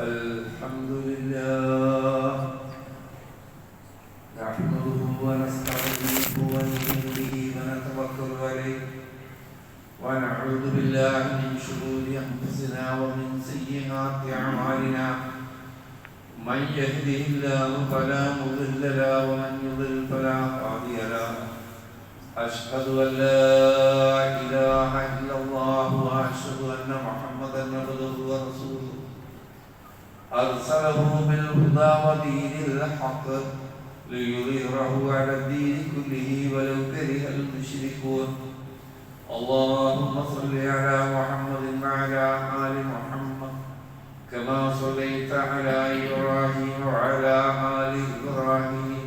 الحمد لله نحمده ونستعينه ونؤمن به ونتوكل عليه ونعوذ بالله من شرور أنفسنا ومن سيئات أعمالنا من يهده الله فلا مضل له ومن يضلل فلا هادي له أشهد أن لا إله إلا الله وأشهد أن محمدا عبده ورسوله أرسله بالهدى ودين الحق ليظهره على الدين كله ولو كره المشركون اللهم صل على محمد وعلى آل محمد كما صليت على إبراهيم وعلى آل إبراهيم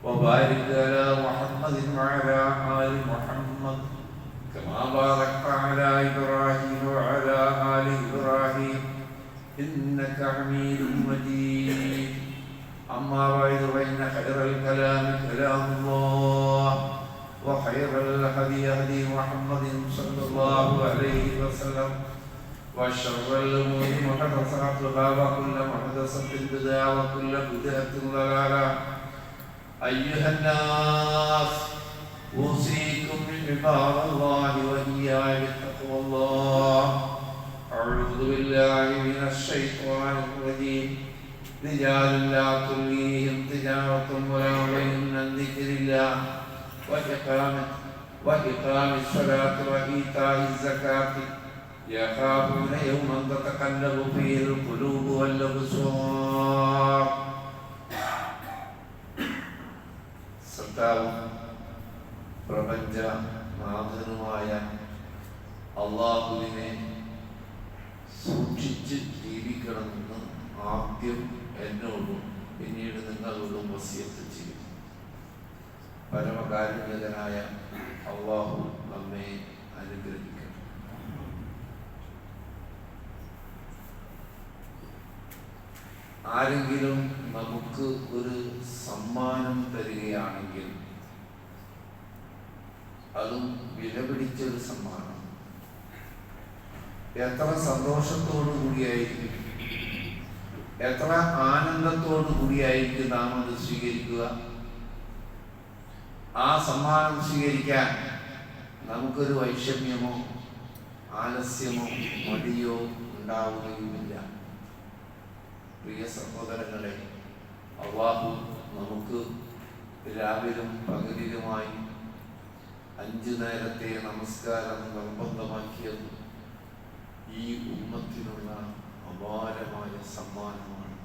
وبارك على محمد وعلى آل محمد كما باركت على إبراهيم وعلى آل إبراهيم إنك حميد مجيد أما بعد فإن خير الكلام كلام الله وخير الهدي هدي محمد صلى الله عليه وسلم وشر الأمور محدثاتها وكل محدثة بدعة وكل بدعة ضلالة أيها الناس أوصيكم بعباد الله وإياي بتقوى الله أعوذ بالله من الشيطان الرجيم رجال لا تلهيهم تجارة ولا بيع عن ذكر الله وإقام الصلاة وإيتاء الزكاة يخافون يوما تتقلب فيه القلوب والأبصار. സത്താവും പ്രപഞ്ച നാഥനുമായ അല്ലാഹുവിനെ സൂക്ഷിച്ച് ജീവിക്കണമെന്ന് ആദ്യം എന്നോടും പിന്നീട് നിങ്ങളോടും വസിയത്ത് ചെയ്യും. പരമകാരുണ്യകനായ അല്ലാഹു നമ്മെ അനുഗ്രഹിക്കണം. ആരെങ്കിലും നമുക്ക് ഒരു സമ്മാനം തരികയാണെങ്കിൽ അതും വിലപിടിച്ചൊരു സമ്മാനം, എത്ര സന്തോഷത്തോടു കൂടിയായിരിക്കും, എത്ര ആനന്ദത്തോടു കൂടിയായിരിക്കും നാം അത് സ്വീകരിക്കുക. ആ സമ്മാനം സ്വീകരിക്കാൻ നമുക്കൊരു വൈഷമ്യമോ ആലസ്യമോ മടിയോ ഉണ്ടാവുകയുമില്ല. പ്രിയ സഹോദരങ്ങളെ, അല്ലാഹു നമുക്ക് രാവിലും പകലിലുമായി 5 നേരത്തെ നമസ്കാരം നിർബന്ധമാക്കിയത് ഈ ഉമ്മത്തിനുള്ള അപാരമായ സമ്മാനമാണ്.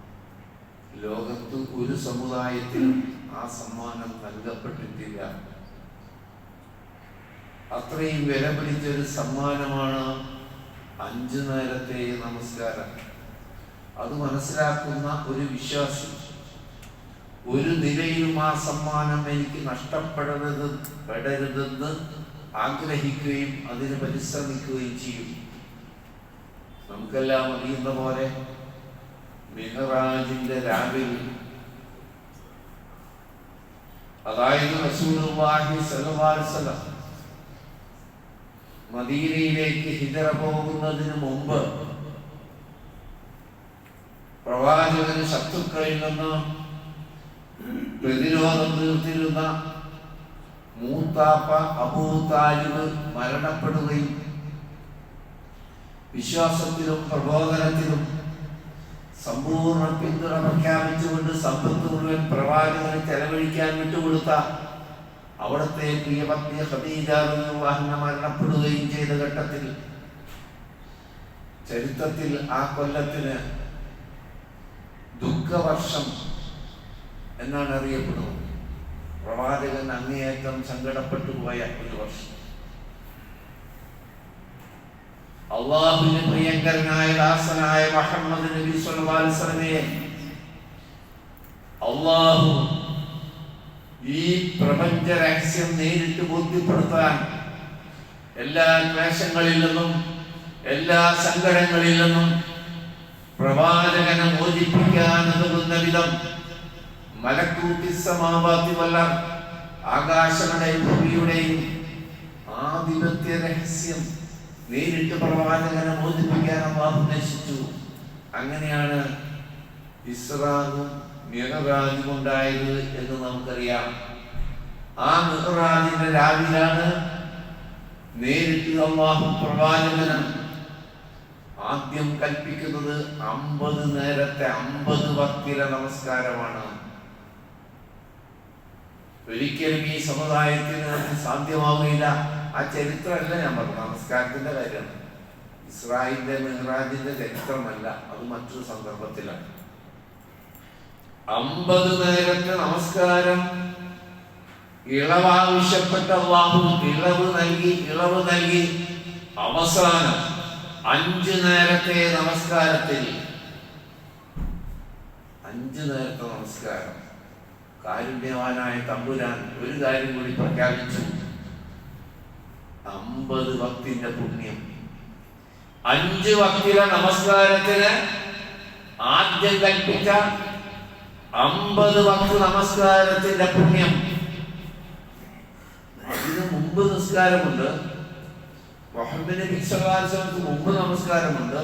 ലോകത്ത് ഒരു സമുദായത്തിനും ആ സമ്മാനം നൽകപ്പെട്ടിട്ടില്ല. അത്രയും വില പിടിച്ചൊരു സമ്മാനമാണ് 5 നേരത്തെ നമസ്കാരം. അത് മനസ്സിലാക്കുന്ന ഒരു വിശ്വാസി ഒരു നിലയിലും ആ സമ്മാനം എനിക്ക് നഷ്ടപ്പെടരുതെന്ന് ആഗ്രഹിക്കുകയും അതിന് പരിശ്രമിക്കുകയും ചെയ്യും. നമുക്കെല്ലാം അറിയുന്ന പോലെ മിഹ്റാജിന്റെ രാവിൽ, അതായത് റസൂലുള്ളാഹി സ്വല്ലല്ലാഹു അലൈഹി വസല്ലം മദീനയിലേക്ക് ഹിജ്റ പോകുന്നതിന് മുമ്പ് പ്രവാചകന് ശത്രുക്കളിൽ നിന്ന് പ്രതിരോധം തീർത്തിരുന്ന മൂത്താപ്പ അബൂ താലിബ് മരണപ്പെടുകയും വിശ്വാസത്തിലും പ്രബോധനത്തിലും സമ്പൂർണ്ണ പിന്തുണ പ്രഖ്യാപിച്ചുകൊണ്ട് സമ്പത്ത് മുഴുവൻ പ്രവാചകന് ചെലവഴിക്കാൻ വിട്ടുകൊടുത്ത അവിടുത്തെ പ്രിയപത്നി ഖദീജ റളിയല്ലാഹു അൻഹ മരണപ്പെടുകയും ചെയ്ത ഘട്ടത്തിൽ ചരിത്രത്തിൽ ആ കൊല്ലത്തിന് ദുഃഖവർഷം എന്നാണ് അറിയപ്പെടുന്നത്. പ്രവാചകൻ അങ്ങേയറ്റം സങ്കടപ്പെട്ടു പോയ ഒരു വർഷം. അല്ലാഹുവിന്റെ പ്രിയങ്കരനായ ദാസനായ മുഹമ്മദ് നബി സ്വല്ലല്ലാഹു അലൈഹി വസല്ലമയെ അല്ലാഹു ഈ പ്രപഞ്ച രഹസ്യം നേരിട്ട് ബോധ്യപ്പെടുത്താൻ എല്ലാ ക്ലേശങ്ങളിൽ നിന്നും എല്ലാ സങ്കടങ്ങളിൽ നിന്നും പ്രവാചകനെ മോചിപ്പിക്കാൻ ഉതകുന്ന വിധം മലക്കൂത്തി സമാവാതി വല്ല ആകാശങ്ങളുടെയും ഭൂമിയുടെയും ആധിപത്യ രഹസ്യം നേരിട്ട് പ്രവാചകനെ മോചിപ്പിക്കാൻ അല്ലാഹു ഉദ്ദേശിച്ചു. അങ്ങനെയാണ് ഇസ്റാഉം മിഅ്റാജും ഉണ്ടായത് എന്ന് നമുക്കറിയാം. ആ മിഅ്റാജിന്റെ രാവിലാണ് നേരിട്ട് അല്ലാഹു പ്രവാചകന് ആദ്യം കൽപ്പിക്കുന്നത് 50 നേരത്തെ 50 വക്തിലെ നമസ്കാരമാണ്. ഒരിക്കലും ഈ സമുദായത്തിന് സാധ്യമാവുകയില്ല. ആ ചരിത്രമല്ല ഞാൻ പറഞ്ഞു, നമസ്കാരത്തിന്റെ കാര്യമാണ്. ഇസ്രായേലിന്റെ മിഹ്റാജിന്റെ ചരിത്രമല്ല, അത് മറ്റൊരു സന്ദർഭത്തിലാണ്. 50 നേരത്തെ നമസ്കാരം ഇളവാവശ്യപ്പെട്ട അല്ലാഹു ഇളവ് നൽകി അവസാനം 5 നേരത്തെ നമസ്കാരത്തിൽ 5 നേരത്തെ നമസ്കാരം കാരുണ്യവാനായ തമ്പുരാൻ ഒരു കാര്യം കൂടി പ്രഖ്യാപിച്ചു. 50 വക്തിന്റെ പുണ്യം. 5 വക്തിലെ നമസ്കാരത്തിന് ആദ്യം കൽപ്പിച്ച 50 വക്ത് നമസ്കാരത്തിന്റെ പുണ്യം. അതിന് മുമ്പ് നിസ്കാരമുണ്ട്. മുഹമ്മദ് നബി സല്ലല്ലാഹു അലൈഹി വസല്ലം മുമ്പ് നമസ്കാരമുണ്ട്.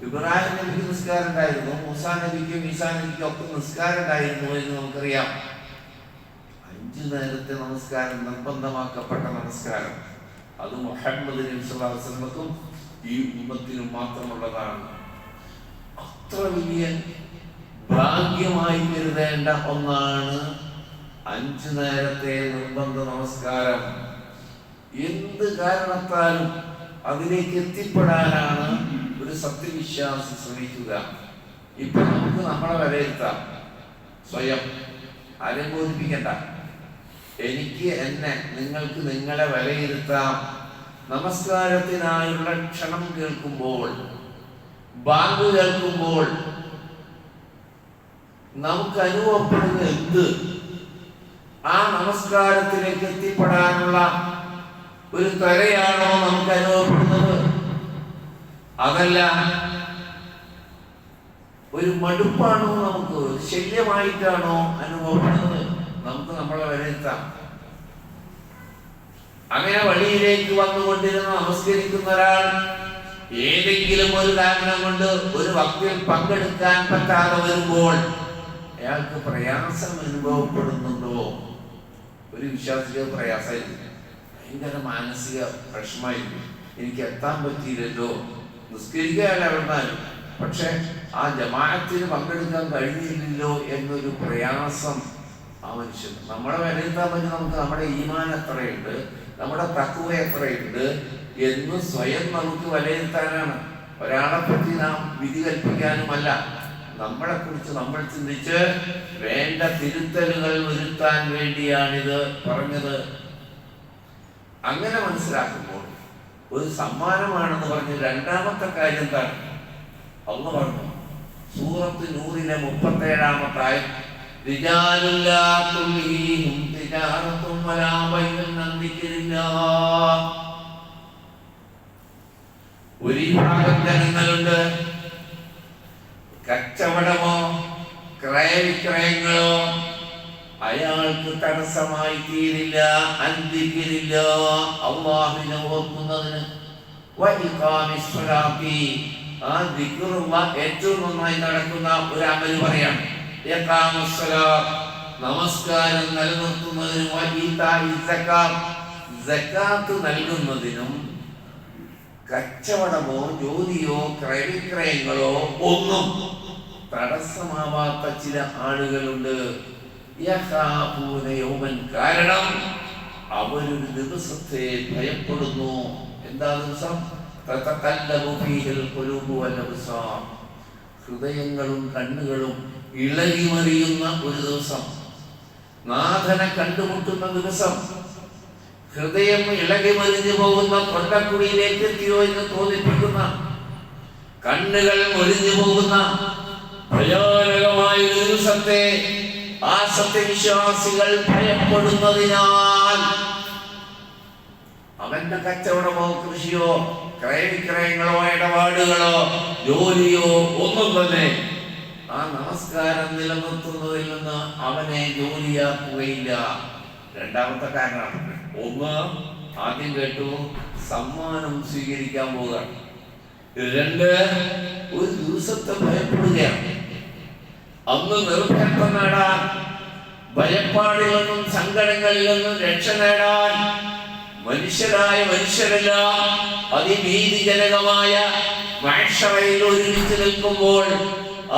ഇബ്രാഹിം നബിക്ക് നിസ്കാരം ഉണ്ടായിരുന്നു, മൂസാ നബിക്കും ഈസാ നബിക്കും ഒക്കെ നിസ്കാരം ഉണ്ടായിരുന്നു എന്ന് നമുക്കറിയാം. 5 നേരത്തെ നമസ്കാരം നിർബന്ധമാക്കപ്പെട്ട നമസ്കാരം അത് മുഹമ്മദ് നബി സല്ലല്ലാഹു അലൈഹി വസല്ലമക്കും ഈ ഉമ്മത്തിനും മാത്രമുള്ളതാണ്. അത്ര വലിയ ഭാഗ്യമായി കരുതേണ്ട ഒന്നാണ് 5 നേരത്തെ നിർബന്ധ നമസ്കാരം. എന്ത് കാരണത്താലും അതിലേക്ക് എത്തിപ്പെടാനാണ് ഒരു സത്യവിശ്വാസി ശ്രമിക്കുക. ഇപ്പൊ നമുക്ക് നമ്മളെ വിലയിരുത്താം, സ്വയം ആരെയും ബോധിപ്പിക്കണ്ട. എനിക്ക് എന്നെ, നിങ്ങൾക്ക് നിങ്ങളെ വിലയിരുത്താം. നമസ്കാരത്തിനായുള്ള ക്ഷണം കേൾക്കുമ്പോൾ, ബാങ്ക് കേൾക്കുമ്പോൾ നമുക്ക് അനുഭവപ്പെടുന്ന എന്ത്, ആ നമസ്കാരത്തിലേക്ക് എത്തിപ്പെടാനുള്ള ഒരു ത്വരയാണോ നമുക്ക് അനുഭവപ്പെടുന്നത്? അതല്ല ഒരു മടുപ്പാണോ, നമുക്ക് ശല്യമായിട്ടാണോ അനുഭവപ്പെടുന്നത്? നമുക്ക് നമ്മളെ വിലയിരുത്താം. അങ്ങനെ വഴിയിലേക്ക് വന്നുകൊണ്ടിരുന്ന നമസ്കരിക്കുന്ന ഒരാൾ ഏതെങ്കിലും ഒരു കാരണം കൊണ്ട് ഒരു വക്തിൽ പങ്കെടുക്കാൻ പറ്റാതെ വരുമ്പോൾ അയാൾക്ക് പ്രയാസം അനുഭവപ്പെടുന്നുണ്ടോ? ഒരു വിശ്വാസിക്ക് പ്രയാസമായിരിക്കും, ഭയങ്കര മാനസിക പ്രശ്നമായിരിക്കും. എനിക്ക് എത്താൻ പറ്റിയില്ലല്ലോ, നിസ്കരിക്കുകയല്ല എവിടെന്നാലും, പക്ഷെ ആ ജമാഅത്തിന് പങ്കെടുക്കാൻ കഴിഞ്ഞില്ലല്ലോ എന്നൊരു പ്രയാസം ആ മനുഷ്യൻ. നമ്മളെ വിലയിരുത്താൻ പറ്റും നമുക്ക് നമ്മുടെ ഈമാൻ എത്രയുണ്ട്, നമ്മുടെ തഖ്വ എത്രയുണ്ട് എന്ന് സ്വയം നമുക്ക് വിലയിരുത്താനാണ്. ഒരാളെ പറ്റി നാം വിധി കൽപ്പിക്കാനുമല്ല. നമ്മളെ കുറിച്ച് നമ്മൾ ചിന്തിച്ച് വേണ്ട തിരുത്തലുകൾ വരുത്താൻ വേണ്ടിയാണിത് പറഞ്ഞത്. അങ്ങനെ മനസ്സിലാക്കുമ്പോൾ ഒരു സമ്മാനമാണെന്ന് പറഞ്ഞ് രണ്ടാമത്തെ കാര്യം എന്താണ്? അള്ളാഹു പറഞ്ഞു സൂറത്ത് നൂറിലെ 37-ാമത്തെ ആയത്ത്, റിജാലുൻ ലാ തുൽഹീഹിം തിജാറത്തുൻ വലാ ബൈഉൻ അൻ ദിക്രില്ലാഹ്. ഒരു വിഭാഗം ജനങ്ങളുണ്ട്, കച്ചവടമോ ക്രയവിക്രയങ്ങളോ അയാൾക്ക് തടസ്സമായി തീരില്ല. അന്തിക്കില്ല അല്ലാഹുവിനെ ഓർക്കുന്നതിന്. ആ ദിക്റുള്ള ഏറ്റവും നന്നായി നടക്കുന്ന ഒരു അമല് പറയാണ് നമസ്കാരം നിലനിർത്തുന്നതിനും സകാത്ത് നൽകുന്നതിനും. കച്ചവടമോ ജോലിയോ ക്രയവിക്രയങ്ങളോ ഒന്നും തടസ്സമാവാത്ത ചില ആളുകളുണ്ട്. കാരണം അവരൊരു ദിവസത്തെ ഭയപ്പെടുന്നു. എന്താ ദിവസം? ഹൃദയങ്ങളും കണ്ണുകളും ഇളകിമറിയുന്ന ഒരു ദിവസം, നാഥനെ കണ്ടുമുട്ടുന്ന ദിവസം. ഹൃദയം ഇളകിമറിഞ്ഞു പോകുന്ന, തൊണ്ടക്കുടിയിലേക്ക് എത്തിയോ എന്ന് തോന്നിപ്പിക്കുന്ന, കണ്ണുകൾ ഒലിഞ്ഞു പോകുന്ന ഭയാനകമായ ഒരു ദിവസത്തെ ആ സത്യവിശ്വാസികൾ ഭയപ്പെടുന്നതിനാൽ അവന്റെ കച്ചവടമോ കൃഷിയോ ക്രയവിക്രയങ്ങളോ ഇടപാടുകളോ ജോലിയോ ഒന്നും തന്നെ ആ നമസ്കാരം നിലനിർത്തുന്നതിൽ നിന്ന് അവനെ ജോലിയാക്കുകയില്ല. രണ്ടാമത്തെ കാരണമാണ്. ഒന്ന്, ആദ്യം കേട്ടു, സമ്മാനം സ്വീകരിക്കാൻ പോവുകയാണ്. രണ്ട്, ഒരു ദിവസത്തെ ഭയപ്പെടുകയാണ്. അന്ന് നിർഭയത്വം നേടാൻ, ഭയപ്പാടിൽ നിന്നും സങ്കടങ്ങളിൽ നിന്നും രക്ഷ നേടാൻ മനുഷ്യരായ മനുഷ്യരെല്ലാം അതിഭീതിജനകമായ മഹ്ശറയിൽ ഒരുമിച്ച് നിൽക്കുമ്പോൾ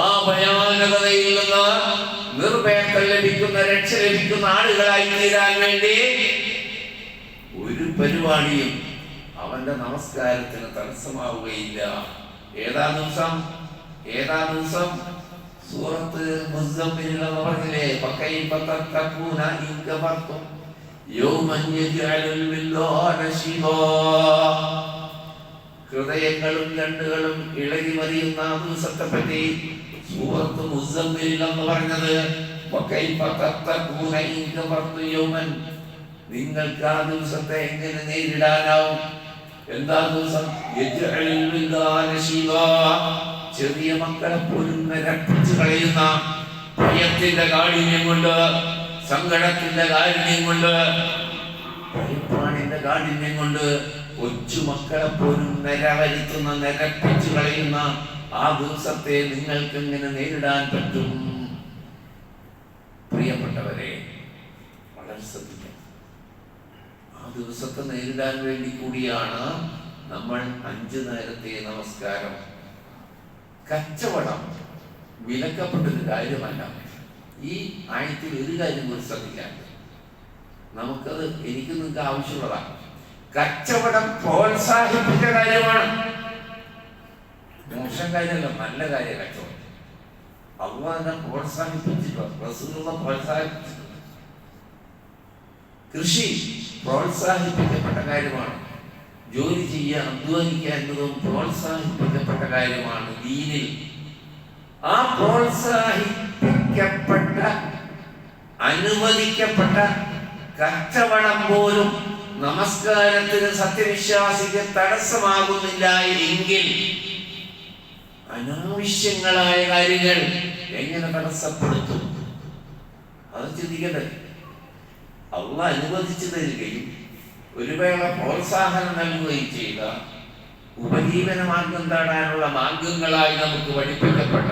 ആ ഭയാനകതയിൽ നിന്ന് നിർഭയത്വം ലഭിക്കുന്ന, രക്ഷ ലഭിക്കുന്ന ആളുകളായി തീരാൻ വേണ്ടി ഒരു പരിപാടിയും അവന്റെ നമസ്കാരത്തിന് തടസ്സമാവുകയില്ല. ഏതാ ദിവസം? സൂറത്ത് മുസമ്മിൽ എന്ന് പറഞ്ഞില്ലേ, ഫകൈഫ തത്തഖൂന ഇൻ കഫർതും യൗമൻ യജ്അലുൽ വിൽദാന ശിബാ. ഹൃദയങ്ങളും ഞണ്ടുകളും ഇളകി മറിയുന്ന ആ ദിവസത്തെ പറ്റി സൂറത്ത് മുസമ്മിൽ എന്ന് പറഞ്ഞത് ഫകൈഫ തത്തഖൂന ഇൻ കഫർതും യൗമൻ, നിങ്ങൾക്ക് ആ ദിവസത്തെ എങ്ങനെ നേരിടാനാവും? എന്താ ദിവസം? യജ്അലുൽ വിൽദാന ശിബാ, ചെറിയ മക്കളെ പോലും നിരപ്പിച്ചു കളയുന്ന ഭയത്തിന്റെ കാഠിന്യം കൊണ്ട്, സങ്കടത്തിന്റെ കാഠിന്യം കൊണ്ട്, ഭയപ്പാടിന്റെ കാഠിന്യം കൊണ്ട് കൊച്ചു മക്കളെ പോലും നിരവരുത്തുന്ന, നിരപ്പിച്ചു കളയുന്ന ആ ദിവസത്തെ നിങ്ങൾക്ക് എങ്ങനെ നേരിടാൻ പറ്റും? പ്രിയപ്പെട്ടവരെ, വളരെ ശ്രദ്ധിക്കണം. ആ ദിവസത്തെ നേരിടാൻ വേണ്ടി കൂടിയാണ് നമ്മൾ 5 നേരത്തെ നമസ്കാരം. കച്ചവടം വിലക്കപ്പെട്ടൊരു കാര്യമല്ല. ഈ ആയത്തിൽ ഒരു കാര്യം കൂടി ശ്രദ്ധിക്കാറുണ്ട്. നമുക്കത് എനിക്ക് നിങ്ങൾക്ക് ആവശ്യമുള്ളതാണ്. കച്ചവടം പ്രോത്സാഹിപ്പിച്ച കാര്യമാണ്, മോശം കാര്യമല്ല, നല്ല കാര്യം കച്ചവടം. അള്ളാഹു തന്നെ പ്രോത്സാഹിപ്പിച്ചിട്ടുണ്ട്, റസൂലുള്ള പ്രോത്സാഹിപ്പിച്ചിട്ടുണ്ട്. കൃഷി പ്രോത്സാഹിപ്പിക്കപ്പെട്ട കാര്യമാണ്. ജോലി ചെയ്യുക, അധ്വാനിക്കുക എന്നതും പ്രോത്സാഹിപ്പിക്കപ്പെട്ട കാര്യമാണ് ദീനിൽ. ആ പ്രോത്സാഹിപ്പിക്കപ്പെട്ട, അനുവദിക്കപ്പെട്ട കച്ചവടം പോലും നമസ്കാരത്തിന് സത്യവിശ്വാസിക്ക് തടസ്സമാകുന്നില്ല എങ്കിൽ അനാവശ്യങ്ങളായ കാര്യങ്ങൾ എങ്ങനെ തടസ്സപ്പെടുത്തും? അത് ചിന്തിക്കട്ടെ. അള്ളാഹ് അനുവദിച്ചു തരികയും ഒരു വേള പ്രോത്സാഹനം നൽകുകയും ചെയ്ത, ഉപജീവന മാർഗം നേടാനുള്ള മാർഗങ്ങളായി നമുക്ക് പഠിപ്പിക്കപ്പെട്ട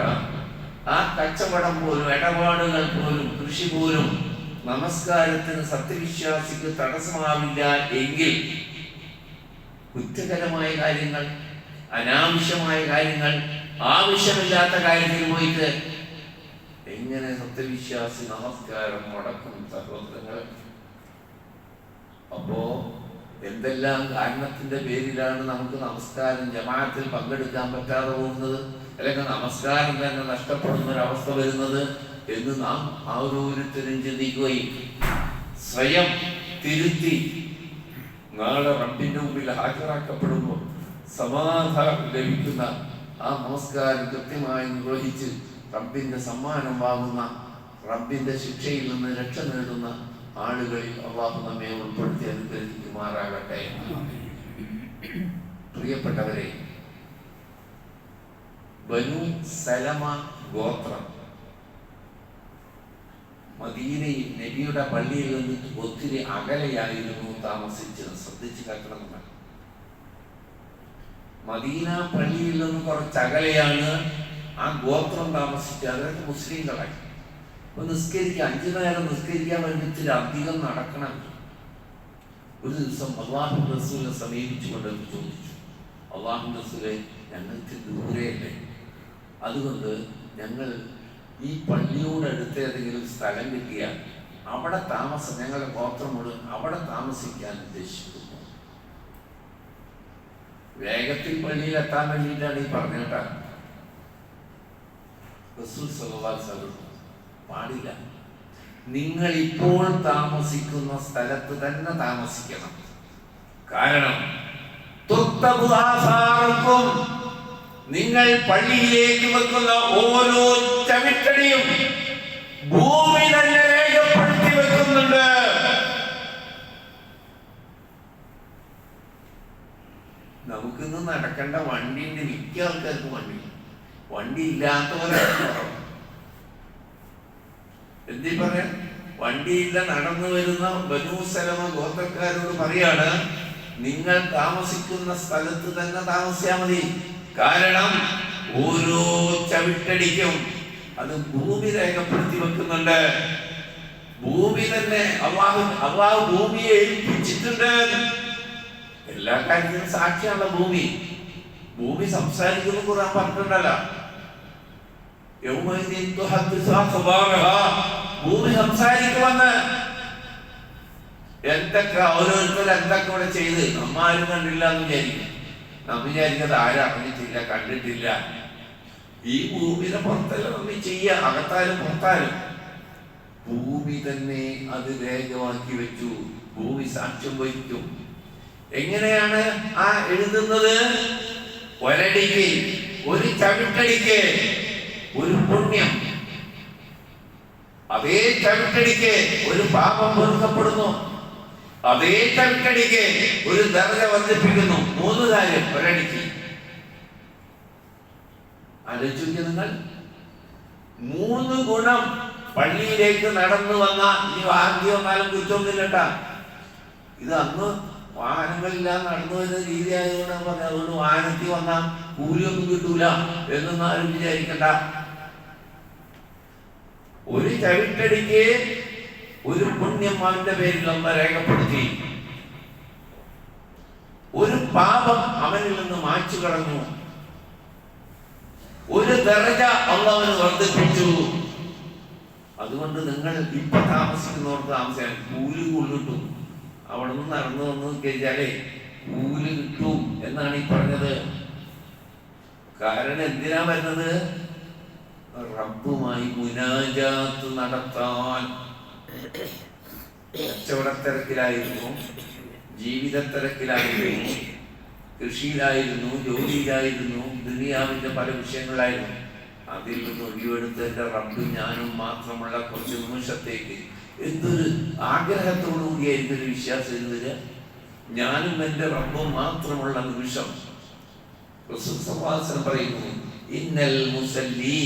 ആ കച്ചവടം പോലും, ഇടപാടുകൾ പോലും, കൃഷി പോലും നമസ്കാരത്തിന് സത്യവിശ്വാസിക്ക് തടസ്സമാവില്ല എങ്കിൽ കുറ്റകരമായ കാര്യങ്ങൾ, അനാവശ്യമായ കാര്യങ്ങൾ, ആവശ്യമില്ലാത്ത കാര്യത്തിൽ പോയിട്ട് എങ്ങനെ സത്യവിശ്വാസി നമസ്കാരം മുടക്കും? സഹോദരങ്ങൾ, അപ്പോ എന്തെല്ലാം കാരണത്തിന്റെ പേരിലാണ് നമുക്ക് നമസ്കാരം ജമാഅത്തിൽ പങ്കെടുക്കാൻ പറ്റാതെ പോകുന്നത്, അല്ലെങ്കിൽ നമസ്കാരം തന്നെ നഷ്ടപ്പെടുന്ന ഒരവസ്ഥ വരുന്നത് എന്ന് നാം ഓരോരുത്തരും ചിന്തിക്കുകയും സ്വയം തിരുത്തി നാളെ റബ്ബിന്റെ മുമ്പിൽ ഹാജരാക്കപ്പെടുമ്പോൾ സമാധാനം ലഭിക്കുന്ന, ആ നമസ്കാരം കൃത്യമായി നിർവഹിച്ച് റബ്ബിന്റെ സമ്മാനം വാങ്ങുന്ന, റബ്ബിന്റെ ശിക്ഷയിൽ നിന്ന് രക്ഷ നേടുന്ന ആളുകളിൽ അള്ളാഹു നമ്മെ ഉൾപ്പെടുത്തി അനുഗ്രഹിക്കുമാറാകട്ടെ. പ്രിയപ്പെട്ടവരെ, ബനു സലമ ഗോത്രം മദീനയിൽ നബിയുടെ പള്ളിയിൽ നിന്ന് ഒത്തിരി അകലെയായിരുന്നു താമസിച്ചത്. ശ്രദ്ധിച്ചു കേൾക്കണം. മദീന പള്ളിയിൽ നിന്ന് കുറച്ച് അകലെയാണ് ആ ഗോത്രം താമസിച്ചത്. അതായത് മുസ്ലിങ്ങളായി. നിസ്കരിക്കാൻ 5 നേരം നിസ്കരിക്കാൻ വേണ്ടി അധികം നടക്കണം. ഒരു ദിവസം അള്ളാഹു റസൂലിനെ സമീപിച്ചുകൊണ്ട് ചോദിച്ചു, അള്ളാഹു റസൂലെ, ഞങ്ങൾക്ക് ദൂരെയല്ലേ, അതുകൊണ്ട് ഞങ്ങൾ ഈ പള്ളിയോട് അടുത്ത് ഏതെങ്കിലും സ്ഥലം കിട്ടിയാൽ അവിടെ ഞങ്ങളുടെ ഗോത്രം മുഴുവൻ അവിടെ താമസിക്കാൻ ഉദ്ദേശിക്കുന്നു. വേഗത്തിൽ പള്ളിയിൽ എത്താൻ വേണ്ടിയിട്ടാണ് ഈ പറഞ്ഞേട്ടാ. റസൂൽ സല്ലല്ലാഹു അലൈഹി വസല്ലം പാടില്ല, നിങ്ങൾ ഇപ്പോൾ താമസിക്കുന്ന സ്ഥലത്ത് തന്നെ താമസിക്കണം. കാരണം നിങ്ങൾ പള്ളിയിലേക്ക് വെക്കുന്ന ഓരോ ചവിട്ടടിയും ഭൂമി തന്നെ രേഖപ്പെടുത്തി വെക്കുന്നുണ്ട്. നമുക്കിന്ന് നടക്കേണ്ട വണ്ടിന്റെ മിക്ക ആൾക്കാർക്ക് വണ്ടി ഇല്ലാത്തവരാണ്. എന്തി പറയാൻ? വണ്ടിയില്ല, നടന്നു വരുന്ന ബനൂ സലമ ഗോത്രക്കാരോട് പറയാണ്, നിങ്ങൾ താമസിക്കുന്ന സ്ഥലത്ത് തന്നെ താമസിച്ചാൽ മതി. കാരണം ഓരോ ചവിട്ടടിക്കും അത് ഭൂമി രേഖപ്പെടുത്തി വെക്കുന്നുണ്ട്. ഭൂമി തന്നെ അള്ളാഹു ഭൂമിയെ ഏൽപ്പിച്ചിട്ടുണ്ട്. എല്ലാ കാര്യത്തിനും സാക്ഷിയാണല്ലോ ഭൂമി. ഭൂമി സംസാരിക്കുന്ന ഖുർആൻ പറഞ്ഞിട്ടുണ്ടല്ലോ, ഭൂമി സംസാരിക്കുമെന്ന്. എന്തൊക്കെ ഓരോരുത്തർ എന്തൊക്കെ ഇവിടെ ചെയ്ത് നമ്മാരും കണ്ടില്ല എന്ന് വിചാരിക്കും. നമ്മ വിചാരിക്കുന്നത് ആരും അറിഞ്ഞിട്ടില്ല, കണ്ടിട്ടില്ല. ഈ ഭൂമിയുടെ പുറത്തല്ല നമ്മ ചെയ്യുക, അകത്താലും പുറത്താലും. ഭൂമി തന്നെ അത് രേഖമാക്കി വെച്ചു. ഭൂമി സാക്ഷ്യം വഹിക്കും. എങ്ങനെയാണ് ആ എഴുതുന്നത്? ഒരടിക്ക്, ഒരു ചവിട്ടടിക്ക് ഒരു പുണ്യം, അതേ ചവിട്ടടിക്ക് ഒരു പാപം പൊറുക്കപ്പെടുന്നു, അതേ ചവിട്ടടിക്ക് ഒരു ദർജ വർദ്ധിപ്പിക്കുന്നു. 3 കാര്യം ഒരടിക്ക്. ആലോചിക്കുക നിങ്ങൾ. 3 ഗുണം. പള്ളിയിലേക്ക് നടന്നു വന്ന, ഇനി വാഹനം വന്നാലും കുറ്റമൊന്നുമില്ലട്ടാ. ഇത് അന്ന് വാഹനങ്ങളില്ല, നടന്നു വരുന്ന രീതി ആയതുകൊണ്ട് പറഞ്ഞു. അതുകൊണ്ട് വാഹനത്തിൽ വന്നാൽ കൂലിയൊന്നും കിട്ടൂല എന്നൊന്നും ആരും വിചാരിക്കണ്ട. ഒരു ചവിട്ടടിക്ക് ഒരു പുണ്യം അവന്റെ പേരിൽ അമ്മ രേഖപ്പെടുത്തി. ഒരു പാപം അവനിൽ നിന്ന് മാച്ചു കളഞ്ഞു. ഒരു ദർജ അള്ളാഹു വർദ്ധിപ്പിച്ചു. അതുകൊണ്ട് നിങ്ങൾ ഇപ്പൊ താമസിക്കുന്നവർക്ക് താമസിക്കാൻ കൂലി കിട്ടും. അവിടെ നിന്ന് നടന്നു വന്നു കഴിഞ്ഞാലേ കൂലി കിട്ടും എന്നാണ് ഈ പറഞ്ഞത്. കാരണം എന്തിനാ വരുന്നത്? റബ്ബുമായി മുനാജാത്ത് നടത്താൻ. കച്ചവടത്തിരക്കിലായിരുന്നു, ജീവിതത്തിരക്കിലായിരുന്നു, കൃഷിയിലായിരുന്നു, ജോലിയിലായിരുന്നു, ദുനിയാവിന്റെ പല വിഷയങ്ങളായിരുന്നു. അതിൽ നിന്ന് ഒഴിവെടുത്ത് എൻ്റെ റബ്ബ് ഞാനും മാത്രമുള്ള കുറച്ച് നിമിഷത്തേക്ക് എന്തൊരു ആഗ്രഹത്തോടു കൂടിയായിരുന്നു ഒരു വിശ്വാസം എഴുതുക. ഞാനും എൻ്റെ റബ്ബും മാത്രമുള്ള നിമിഷം. റസൂൽ പറയുന്നു, ഇന്നൽ മുസല്ലി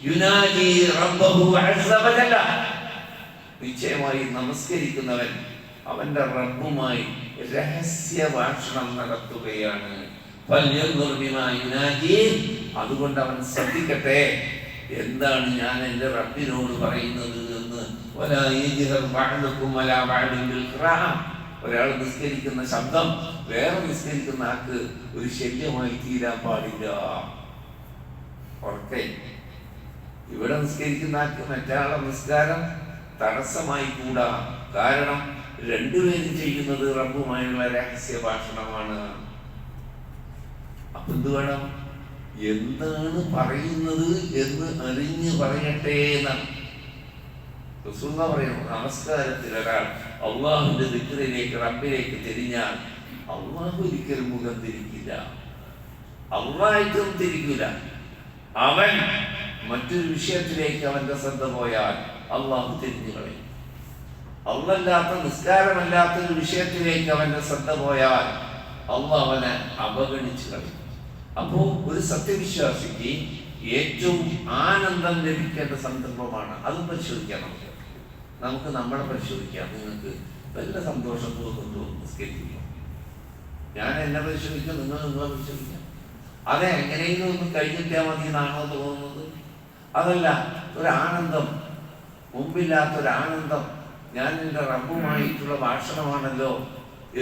യുനാദി റബ്ബഹു അസ്സ വജല്ല. നിശ്ചയമായി നമസ്കരിക്കുന്നവൻ അവന്റെ റബ്ബുമായി രഹസ്യ ഭാഷണം നടത്തുകയാണ്. അതുകൊണ്ട് അവൻ ശ്രദ്ധിക്കട്ടെ, എന്താണ് ഞാൻ എൻ്റെ റബ്ബിനോട് പറയുന്നത് എന്ന്. ഒരാൾ നിസ്കരിക്കുന്ന ശബ്ദം വേറെ നിസ്കരിക്കുന്ന ആൾക്ക് ഒരു ശല്യമായി തീരാൻ പാടില്ല. ഓർക്കെ, ഇവിടെ നിസ്കരിക്കുന്ന ആൾക്ക് മറ്റാളെ നിസ്കാരം തടസ്സമായി കൂടാ. കാരണം രണ്ടുപേരും ചെയ്യുന്നത് റബ്ബുമായുള്ള രഹസ്യ ഭാഷണമാണ്. അപ്പൊ എന്ത് വേണം? എന്താണ് പറയുന്നത് എന്ന് അറിഞ്ഞ് പറയട്ടെ എന്നാണ് റസൂൽ പറയുന്നത്. നമസ്കാരത്തിൽ ഒരാൾ അള്ളാഹുവിന്റെ ദിക്റിലേക്ക്, റബ്ബിലേക്ക് തിരിഞ്ഞാൽ അള്ളാഹു ഒരിക്കലും മുഖം തിരിക്കില്ല, അള്ളാഹും തിരിക്കില്ല. അവൻ മറ്റൊരു വിഷയത്തിലേക്ക് അവന്റെ ശ്രദ്ധ പോയാൽ അള്ളാഹു തിരിഞ്ഞു കളയും. അള്ളല്ലാത്ത, നിസ്കാരമല്ലാത്തൊരു വിഷയത്തിലേക്ക് അവന്റെ ശ്രദ്ധ പോയാൽ അള്ളാഹു അവനെ അവഗണിച്ചു കളയും. അപ്പോ ഒരു സത്യവിശ്വാസിക്ക് ഏറ്റവും ആനന്ദം ലഭിക്കേണ്ട സന്ദർഭമാണ്. അതും പരിശോധിക്കാം. നമുക്ക് നമ്മളെ പരിശോധിക്കാം. നിങ്ങൾക്ക് വല്ല സന്തോഷം തോന്നുന്നുണ്ടോ നിസ്കരിക്കുമ്പോൾ? ഞാൻ എന്നെ പരിശോധിക്കാം, നിങ്ങൾ നിങ്ങളെ പരിശോധിക്കാം. അതെ, എങ്ങനെയെങ്കിലും ഒന്ന് കഴിഞ്ഞിട്ടാൽ മതി എന്നാണോ തോന്നുന്നത്? അതല്ല, ഒരാനന്ദം, മുമ്പില്ലാത്തൊരാനന്ദം, ഞാൻ എൻ്റെ റബ്ബുമായിട്ടുള്ള ഭാഷണമാണല്ലോ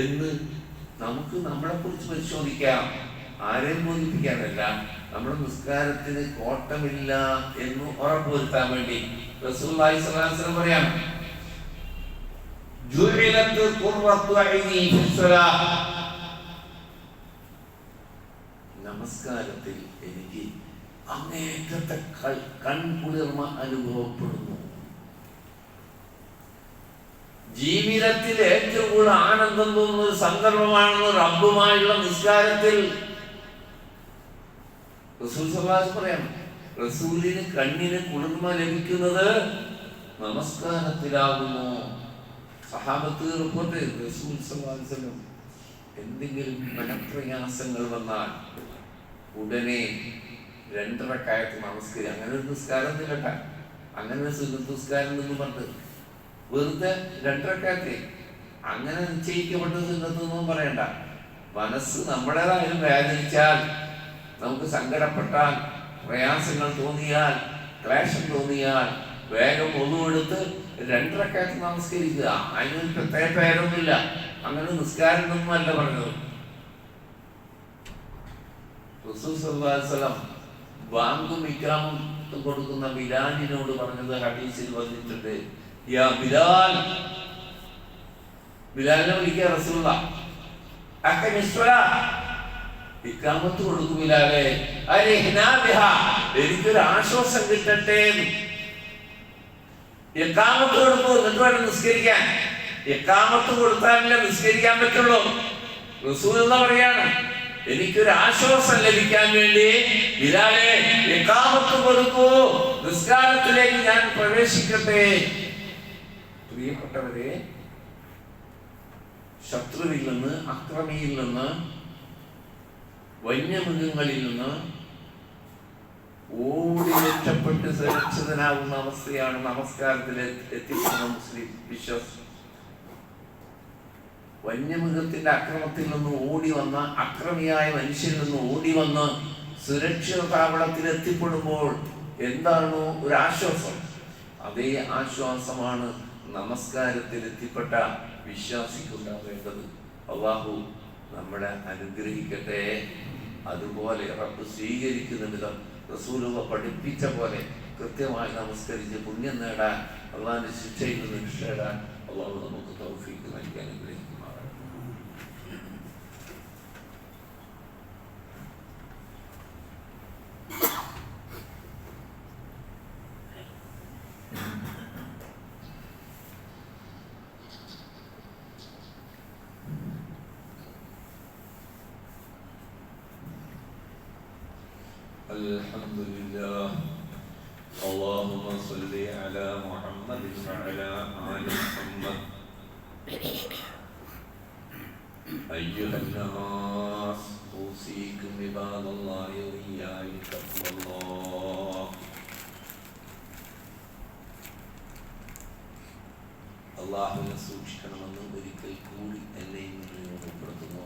എന്ന് നമുക്ക് നമ്മളെ കുറിച്ച് പരിശോധിക്കാം. ആരെയും ബോധിപ്പിക്കാനല്ല, നമ്മുടെ നിസ്കാരത്തിന് കോട്ടമില്ല എന്ന് ഉറപ്പുവരുത്താൻ വേണ്ടി റസൂലുള്ളാഹി സ്വല്ലല്ലാഹു അലൈഹി വസല്ലം പറയാം, ജുഇലത്ത് ഖുർറത്തു ഐനി ഫിസ്സലാഹ്. നമസ്കാരത്തിൽ എനിക്ക് അങ്ങേറ്റത്തെ കൺകുളിർമ അനുഭവപ്പെടുന്നു. ജീവിതത്തിൽ ഏറ്റവും കൂടുതൽ ആനന്ദം തോന്നുന്ന ഒരു സന്ദർഭമാണെന്ന് റബ്ബുമായുള്ള നിസ്കാരത്തിൽ റസൂൽ സല്ലല്ലാഹു അലൈഹി വസല്ലം പറയാം. റസൂലിന് കണ്ണിന് കുളിർമ ലഭിക്കുന്നത് നമസ്കാരത്തിലാകുന്നു. സഹാബത്ത് റിപ്പോർട്ട് ചെയ്തു, റസൂൽ സല്ലല്ലാഹു അലൈഹി വസല്ലം എന്തെങ്കിലും മനപ്രയാസങ്ങൾ വന്നാൽ ഉടനെ 2 റക്അത്ത് നമസ്കരിക്കും. അങ്ങനെ ഒരു നിസ്കാരം കേട്ടാ, അങ്ങനെ ഒരു സുന്നത്ത് നിസ്കാരം എന്ന് പറഞ്ഞത് വെറുതെ 2 റക്അത്ത് അങ്ങനെ നിശ്ചയിക്കപ്പെട്ട സുന്നത്തൊന്നും പറയണ്ട. മനസ്സ് നമ്മുടേതായാലും വേദനിച്ചാൽ നമുക്ക് സങ്കടപ്പെട്ടാൽ, പ്രയാസങ്ങൾ തോന്നിയാൽ, ക്ലേശം തോന്നിയാൽ വേഗം ഒന്നുമെടുത്ത് 2 റക്അത്ത് നമസ്കരിക്കുക. അതിനൊരു പ്രത്യേക പേരൊന്നുമില്ല. അങ്ങനെ നിസ്കാരം ഒന്നുമല്ല പറഞ്ഞത്. റസൂൽ സല്ലല്ലാഹു അലൈഹി വസല്ലം ബാങ്കും ഇഖാമും കൊടുക്കുന്ന ബിലാലിനോട് പറഞ്ഞത് ഹദീസിൽ വന്നിട്ടുണ്ട്. യാ ബിലാൽ, ബിലാലിനെ വിളിക്കുക റസൂലുള്ളാഹ്. ഇഖാമത്ത് കൊടുക്കും ബിലാലെ, എനിക്കൊരു ആശ്വാസം കിട്ടട്ടെ. ഇഖാമത്ത് കൊടുക്കൂ, എന്നിട്ട് വേണം നിസ്കരിക്കാൻ. ഇഖാമത്ത് കൊടുത്താലല്ലേ നിസ്കരിക്കാൻ പറ്റുള്ളൂ. റസൂലുള്ള പറയാണ്, എനിക്കൊരു ആശ്വാസം ലഭിക്കാൻ വേണ്ടി ബിലാലെ ഇഖാമത്ത് കൊടുക്കൂ, നിസ്കാരത്തിലേക്ക് ഞാൻ പ്രവേശിക്കട്ടെ. പ്രിയപ്പെട്ടവരെ, ശത്രുവിൽ നിന്ന്, അക്രമിയിൽ നിന്ന്, വന്യമൃഗങ്ങളിൽ നിന്ന് ഓടി രക്ഷപ്പെട്ട് സുരക്ഷിതനാവുന്ന അവസ്ഥയാണ് നമസ്കാരത്തിൽ എത്തിക്കുന്ന മുസ്ലിം വിശ്വാസം. വന്യമൃഗത്തിന്റെ അക്രമത്തിൽ നിന്ന് ഓടി വന്ന, അക്രമിയായ മനുഷ്യരിൽ നിന്ന് ഓടി വന്ന് സുരക്ഷിത താവളത്തിൽ എത്തിപ്പെടുമ്പോൾ എന്താണോ ഒരു ആശ്വാസം, അതേ ആശ്വാസമാണ് നമസ്കാരത്തിൽ എത്തിപ്പെട്ട വിശ്വാസിക്കുണ്ടാവേണ്ടത്. അല്ലാഹു നമ്മളെ അനുഗ്രഹിക്കട്ടെ. അതുപോലെ റബ്ബ് സ്വീകരിക്കുന്ന വിധം റസൂലുള്ളാഹി പഠിപ്പിച്ച പോലെ കൃത്യമായി നമസ്കരിച്ച് പുണ്യം നേടാൻ, അള്ളാഹിന്റെ ശിക്ഷയിൽ നിന്ന് രക്ഷപ്പെടാൻ അല്ലാഹു നമുക്ക് തൗഫീഖ് നൽകി അനുഗ്രഹിക്കുമാറാകട്ടെ. الحمد لله. اللهم صل على محمد وعلى آل محمد. أيها الناس أوصيكم عباد الله وإياي بتقوى الله. അള്ളാഹുവിനെ സൂക്ഷിക്കണമെന്ന് ഒരിക്കൽ കൂടി എന്നെയും ഓർമ്മപ്പെടുത്തുന്നു.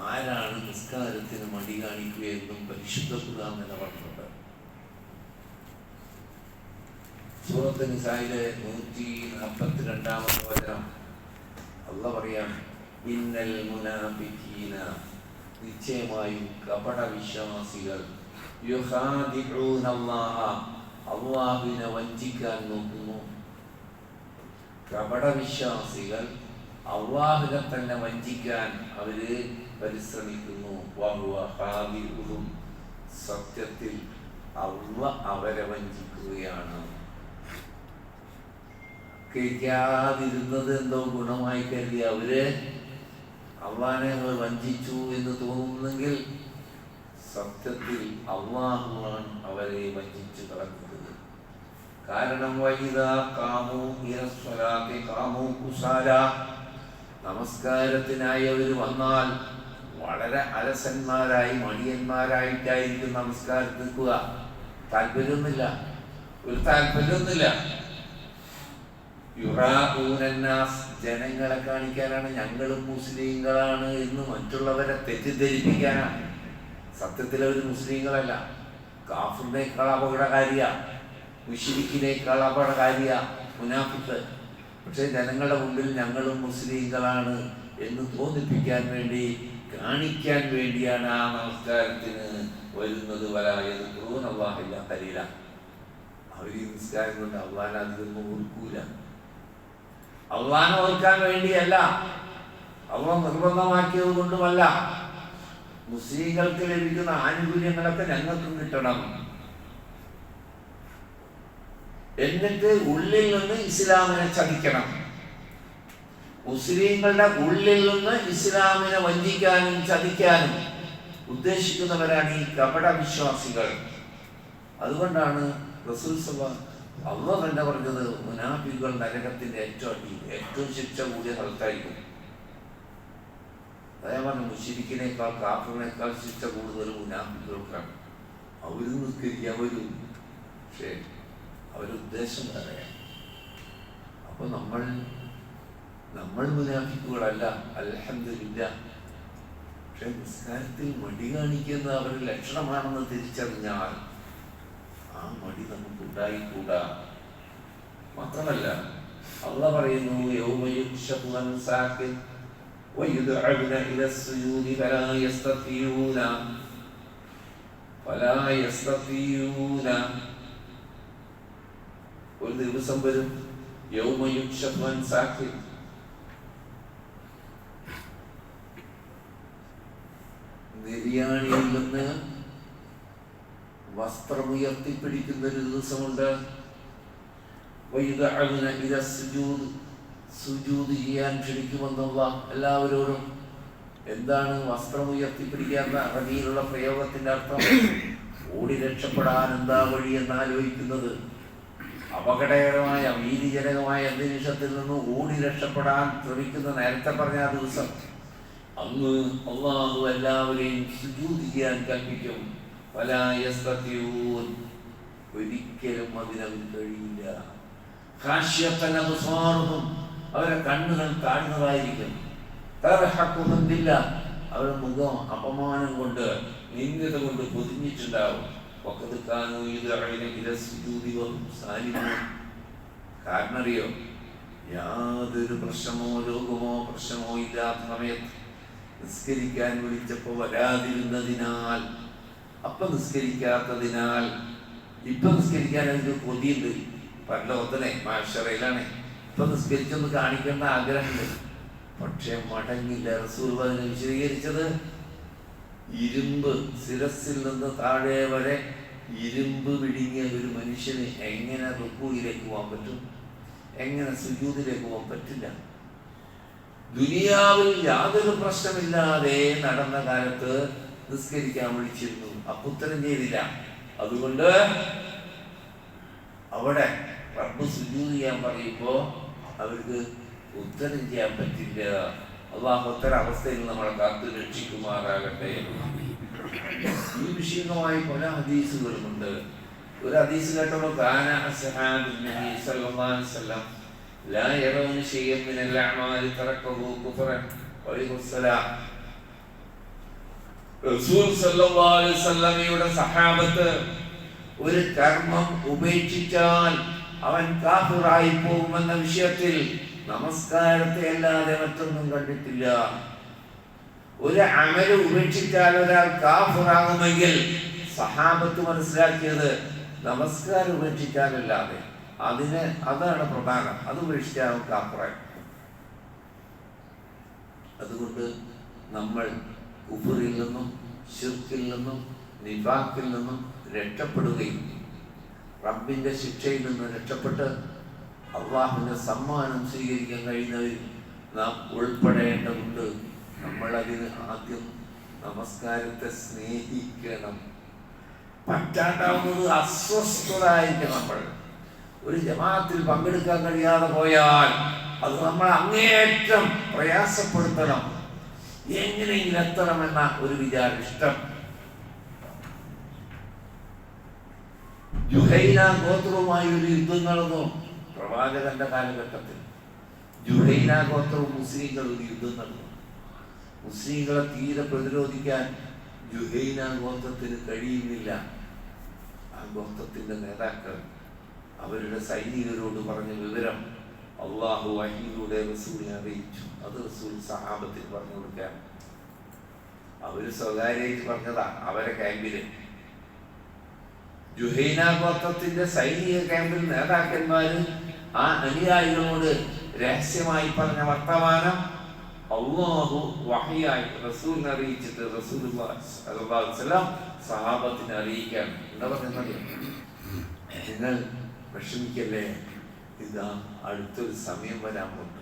ആരാണ് നിസ്കാരത്തിന് മടി കാണിക്കുകയെന്നും പരിശുദ്ധ ഖുർആൻ എന്ന് പറഞ്ഞിട്ടുണ്ട്. സൂറത്ത് നിസായിലെ 142-ാമത്തെ വചനം അല്ലാഹ് പറയാണ്, ഇന്നൽ മുനാഫിഖീന, നിശ്ചയമായും കപട വിശ്വാസികൾ, യുഖാദിഊനല്ലാഹ, അല്ലാഹുവിനെ വഞ്ചിക്കാൻ നോക്കുന്നു. കപട വിശ്വാസികൾ അല്ലാഹുവിനെ തന്നെ വഞ്ചിക്കാൻ അവര് പരിശ്രമിക്കുന്നു. സത്യത്തിൽ അല്ലാഹ് അവരെ വഞ്ചിക്കുകയാണ്. കേൾക്കാതിരുന്നത് എന്തോ ഗുണമായി കരുതി അവര് അള്ളാഹിനെ വഞ്ചിച്ചു എന്ന് തോന്നുന്നെങ്കിൽ സത്യത്തിൽ അല്ലാഹുവാണ് അവരെ വഞ്ചിച്ചു കളഞ്ഞത്. കാരണം നമസ്കാരത്തിനായി അവർ വന്നാൽ വളരെ അലസന്മാരായി, മടിയന്മാരായിട്ടായിരിക്കും നമസ്കാരത്തിൽ നിൽക്കുക. താല്പര്യമൊന്നുമില്ല, ഒരു താല്പര്യമൊന്നുമില്ല. യുറാഊനന്നാസ്, ജനങ്ങളെ കാണിക്കാനാണ്, ഞങ്ങളും മുസ്ലിങ്ങളാണ് എന്ന് മറ്റുള്ളവരെ തെറ്റിദ്ധരിപ്പിക്കാനാണ്. സത്യത്തിൽ അവർ മുസ്ലിങ്ങളല്ല. കാഫിറിനേക്കാൾ അപകടകാരിയ, മുശ്രിക്കിനേക്കാൾ അപകടകാരിയ മുനാഫിഖ്. പക്ഷെ ജനങ്ങളുടെ മുമ്പിൽ ഞങ്ങളും മുസ്ലിങ്ങളാണ് എന്ന് തോന്നിപ്പിക്കാൻ വേണ്ടി, കാണിക്കാൻ വേണ്ടിയാണ് ആ നമസ്കാരത്തിന് വരുന്നത്. അല്ലാഹില്ല കലീല, അവർ ഈ നിസ്കാരം കൊണ്ട് അള്ളാഹിനെ അധികം ഓർക്കൂല. അള്ളാഹിനെ ഓർക്കാൻ വേണ്ടിയല്ല, അള്ളാഹ് നിർബന്ധമാക്കിയത് കൊണ്ടുമല്ല. മുസ്ലിങ്ങൾക്ക് ലഭിക്കുന്ന ആനുകൂല്യങ്ങളൊക്കെ ഞങ്ങൾക്കും കിട്ടണം. എന്നിട്ട് ഉള്ളിൽ നിന്ന് ഇസ്ലാമിനെ ചതിക്കണം. മുസ്ലിങ്ങളുടെ ഉള്ളിൽ നിന്ന് ഇസ്ലാമിനെ വഞ്ചിക്കാനും ചതിക്കാനും ഉദ്ദേശിക്കുന്നവരാണ് ഈ കപട വിശ്വാസികൾ. അതുകൊണ്ടാണ് റസൂൽ സല്ലല്ലാഹു അല്ലാഹു തന്നെ പറഞ്ഞത്, മുനാഫിഖുകൾ നരകത്തിന്റെ ഏറ്റവും ശിക്ഷ കൂടിയ സ്ഥലത്തായിരിക്കും. അതേപോലെ മുശ്രിക്കിനേക്കാൾ കാഫിറിനേക്കാൾ ശിക്ഷ കൂടുതൽ മുനാഫിഖുകൾക്കാണ്. അവരും നിസ്കരിക്കാൻ വരും, പക്ഷേ അവരുദ്ദേശം വേറെയാണ്. അപ്പൊ നമ്മൾ മുനാഫിക്കുകളല്ല, അൽഹംദുലില്ലാഹ്. പക്ഷെ നിസ്കാരത്തിൽ മടി കാണിക്കുന്നത് അവരുടെ ലക്ഷണമാണെന്ന് തിരിച്ചറിഞ്ഞാൽ ആ മടി നമുക്ക് ഉണ്ടായിക്കൂടാ. മാത്രമല്ല അല്ലാഹു പറയുന്നു, യൗമ യുക്ശഫു അൻ സാഖിൻ വയുദ്അഉന ഇല സ്സുജൂദി ഫലാ യസ്തതിഊന. ഒരു ദിവസം വരും, യൗമ യുക്ശഫു അൻ സാഖിൻ, നിര്യാണിയിൽ നിന്ന് വസ്ത്രമുയർത്തിപ്പിടിക്കുന്ന ഒരു ദിവസമുണ്ട്. സുജൂദ് ചെയ്യാൻ ക്ഷണിക്കുമെന്നുള്ള എല്ലാവരോടും. എന്താണ് വസ്ത്രം ഉയർത്തിപ്പിടിക്കാത്ത അറബിയിലുള്ള പ്രയോഗത്തിന്റെ അർത്ഥം? ഓടി രക്ഷപ്പെടാൻ എന്താ വഴി എന്ന് ആലോചിക്കുന്നത്. അപകടകരമായ ഭീതിജനകമായ അന്തരീക്ഷത്തിൽ നിന്ന് ഓടി രക്ഷപ്പെടാൻ ശ്രമിക്കുന്ന നേരത്തെ പറഞ്ഞ ആ ദിവസം, അന്ന് അല്ലാഹു എല്ലാവരെയും സുജൂദ് ചെയ്യാൻ കൽപ്പിക്കും. ഫലാ യസ്തതിഊൻ, ഒരിക്കലും അതിനവർ കഴിയില്ല. ഖാശിയത്തൻ അബ്സാറുഹും, അവരുടെ കണ്ണുകൾ താഴ്ന്നതായിരിക്കും. തർഹഖുഹും ദില്ല, അവരുടെ മുഖം അപമാനം കൊണ്ട് നിന്ദത കൊണ്ട് പൊതിഞ്ഞിട്ടുണ്ടാവും. വഖദ് കാനൂ യുദഊന ഇല സുജൂദി വഹും സാലിമൂൻ. കാരണം അറിയോ, യാതൊരു പ്രശ്നമോ രോഗമോ പ്രശ്നമോ ഇല്ലാത്ത സമയത്ത് നിസ്കരിക്കാൻ വിളിച്ചപ്പോൾ വരാതിരുന്നതിനാൽ, അപ്പം നിസ്കരിക്കാത്തതിനാൽ, ഇപ്പം നിസ്കരിക്കാൻ അതിൻ്റെ കൊതിയുണ്ട്. പരലോകത്തിനെ മാഷറയിലാണ് ഇപ്പം നിസ്കരിച്ചൊന്ന് കാണിക്കേണ്ട ആഗ്രഹമുണ്ട്. പക്ഷെ മടങ്ങില്ല. റസൂൽ അതിനെ വിശദീകരിച്ചത്, ഇരുമ്പ് ശിരസിൽ നിന്ന് താഴെ വരെ ഇരുമ്പ് വിഴുങ്ങിയ ഒരു മനുഷ്യന് എങ്ങനെ റുക്കൂയിലേക്ക് പോകാൻ പറ്റും? എങ്ങനെ സുജൂദിലേക്ക് പോകാൻ പറ്റില്ല? ദുനിയാവിൽ യാതൊരു പ്രശ്നമില്ലാതെ നടന്ന കാലത്ത് നിസ്കരിക്കാൻ വിളിച്ചിരുന്നു, അപ്പൊ ഉത്തരം ചെയ്തില്ല. അതുകൊണ്ട് അവിടെ റബ്ബ് സുജൂദ് ചെയ്യാൻ പറയുമ്പോ അവർക്ക് ഉത്തരം ചെയ്യാൻ പറ്റില്ല. അല്ലാഹു അത്തരം അവസ്ഥയിൽ നമ്മളെ കാത്തു രക്ഷിക്കുമാറാകട്ടെ. ഈ വിഷയവുമായി പല ഹദീസുകളുമുണ്ട്. ഒരു ഹദീസ് കേട്ടോളൂ, കാന അസ്ഹാബുൻ നബി സല്ലല്ലാഹു അലൈഹി വസല്ലം ലാ യറൗന ശൈഅൻ മിനൽ അഅമാലി തറക്കഹു കുഫറൻ വലിഹുസ്സലാം. റസൂൽ സല്ലല്ലാഹു അലൈഹി വസല്ലമയുടെ സഹാബത്ത് ഒരു കർമ്മം ഉപേക്ഷിച്ചാൽ അവൻ കാഫിറായി പോകുമെന്ന വിഷയത്തിൽ നമസ്കാരത്തെ അല്ലാതെ മറ്റൊന്നും കണ്ടിട്ടില്ല. ഒരു അമല് ഉപേക്ഷിച്ചാൽ ഒരാൾ കാഫിറാകുമെങ്കിൽ സഹാബത്ത് മനസ്സിലാക്കിയത് നമസ്കാരം ഉപേക്ഷിച്ചാലല്ലാതെ, അതാണ് പ്രധാനം. അത് ഉപേക്ഷിച്ചാൽ കാഫിറായി. അതുകൊണ്ട് നമ്മൾ കുഫറിൽ നിന്നും ശിർക്കിൽ നിന്നും നിഫാഖിൽ നിന്നും രക്ഷപ്പെടുകയും റബ്ബിന്റെ ശിക്ഷയിൽ നിന്ന് രക്ഷപ്പെട്ട് അള്ളാഹുവിന്റെ സമ്മാനം സ്വീകരിക്കാൻ കഴിയുന്നവരിൽ നാം ഉൾപ്പെടേണ്ടതുണ്ട്. നമ്മളതിന് ആദ്യം നമസ്കാരത്തെ സ്നേഹിക്കണം. പറ്റാണ്ടാവുന്നത് അസ്വസ്ഥരായിരിക്കും. നമ്മൾ ഒരു ജമാഅത്തിൽ പങ്കെടുക്കാൻ കഴിയാതെ പോയാൽ അത് നമ്മൾ അങ്ങേയറ്റം പ്രയാസപ്പെടുത്തണം, എങ്ങനെയെങ്കിലും എത്തണമെന്ന ഒരു വിചാരം, ഇഷ്ടം. ജുഹൈന ഗോത്രവുമായി ഒരു യുദ്ധം നടന്നു പ്രവാചകന്റെ കാലഘട്ടത്തിൽ. ജുഹൈന ഗോത്രവും മുസ്ലിങ്ങൾ ഒരു യുദ്ധം നടന്നു. മുസ്ലിങ്ങളെ തീരെ പ്രതിരോധിക്കാൻ ജുഹൈന ഗോത്രത്തിന് കഴിയുന്നില്ല. ആ ഗോത്രത്തിന്റെ നേതാക്കൾ അവരുടെ സൈനികരോട് പറഞ്ഞ വിവരം അള്ളാഹു വഹീയിലൂടെ റസൂലിനെ അറിയിച്ചു. അത് റസൂൽ സഹാബത്തിന് പറഞ്ഞു കൊടുക്കാൻ. അവര് സ്വകാര്യമായിട്ട് പറഞ്ഞതാ. അവരെ ക്യാമ്പില്, ജുഹൈന ഗോത്രത്തിന്റെ സൈനിക ക്യാമ്പിൽ നേതാക്കന്മാര് ആ അനുയായികളോട് രഹസ്യമായി പറഞ്ഞ വർത്തമാനം അല്ലാഹു വഹീയായി റസൂലിനെ അറിയിച്ചിട്ട് റസൂലുള്ളാഹി സ്വല്ലല്ലാഹു അലൈഹി വസല്ലം സഹാബത്തിനെ അറിയിക്കാൻ. എന്താ പറഞ്ഞത്? നിങ്ങൾ വിഷമിക്കല്ലേ, ഇതാ അടുത്തൊരു സമയം വരാൻ പോകുന്നു.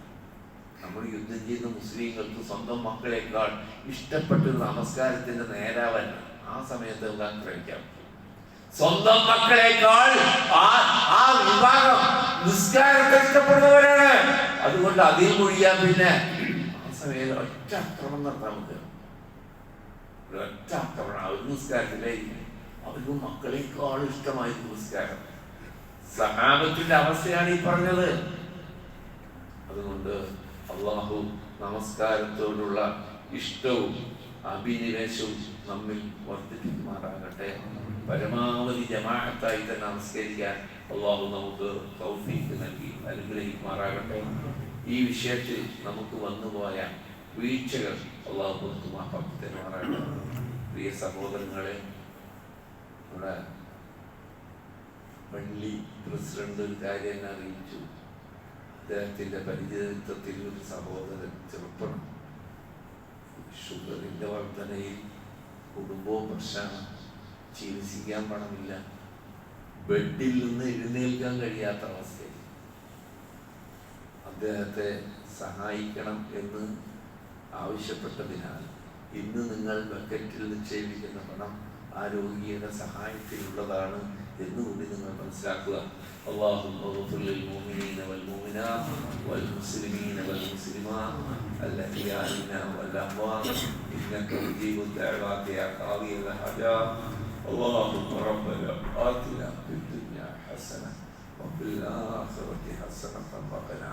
നമ്മൾ യുദ്ധം ചെയ്യുന്ന മുസ്ലിങ്ങൾക്ക് സ്വന്തം മക്കളെക്കാൾ ഇഷ്ടപ്പെട്ടൊരു നമസ്കാരത്തിന്റെ നേരാവൻ ആ സമയത്ത് നമുക്ക് ആക്രമിക്കാം. സ്വന്തം മക്കളെക്കാൾ ആ വിഭാഗം നിസ്കാരത്തെ ഇഷ്ടപ്പെടുന്നവരാണ്. അതുകൊണ്ട് അതിൽ മുഴിയാൻ പിന്നെ ആ സമയത്ത് ഒറ്റ ആക്രമണം നടത്താൻ നമുക്ക്. ഒറ്റ ആക്രമണം. അവർ നിസ്കാരത്തിലായിരിക്കും. അവർക്ക് മക്കളെക്കാൾ ഇഷ്ടമായിരിക്കും നിസ്കാരം. സഹാബത്തിന്റെ അവസ്ഥയാണ് ഈ പറഞ്ഞത്. അതുകൊണ്ട് അള്ളാഹു നമസ്കാരത്തോടുള്ള ഇഷ്ടവും അഭിനിവേശവും നമ്മിൽ വർദ്ധിപ്പിക്കുമാറാകട്ടെ. പരമാവധി ജമാഅത്തായി തന്നെ നമസ്കരിക്കാൻ അള്ളാഹു നമുക്ക് തൗഫീഖ് നൽകി അനുഗ്രഹിക്കുമാറാകട്ടെ. ഈ വിഷയത്തിൽ നമുക്ക് വന്നുപോയ വീഴ്ചകൾ അള്ളാഹു പുറത്തു മാപ്പാക്കി തരുമാറാകട്ടെ. പ്രിയ സഹോദരങ്ങളെ, നമ്മുടെ പള്ളി പ്രസിഡന്റ് ഒരു കാര്യം എന്നെ അറിയിച്ചു. അദ്ദേഹത്തിൻ്റെ പരിചയത്വത്തിൽ ഒരു സഹോദരൻ ചെറുപ്പണം ഷുഗറിൻ്റെ വർധനയിൽ കുടുംബവും പ്രശ്നമാണ്, ചികിത്സിക്കാൻ പണമില്ല, ബെഡിൽ നിന്ന് എഴുന്നേൽക്കാൻ കഴിയാത്ത അവസ്ഥയിൽ അദ്ദേഹത്തെ സഹായിക്കണം എന്ന് ആവശ്യപ്പെട്ടതിനാൽ ഇന്ന് നിങ്ങൾ ബക്കറ്റിൽ നിക്ഷേപിക്കുന്ന പണം ആ രോഗിയുടെ സഹായത്തിനുള്ളതാണ് എന്നുകൂടി നിങ്ങൾ മനസ്സിലാക്കുക. اللهم اغفر للمؤمنين والمؤمنات والمسلمين والمسلمات الأحياء والأموات إنك مجيب الدعوات يا قاضي الحاجات. اللهم ربنا آتنا في الدنيا حسنة وفي الآخرة حسنة وقنا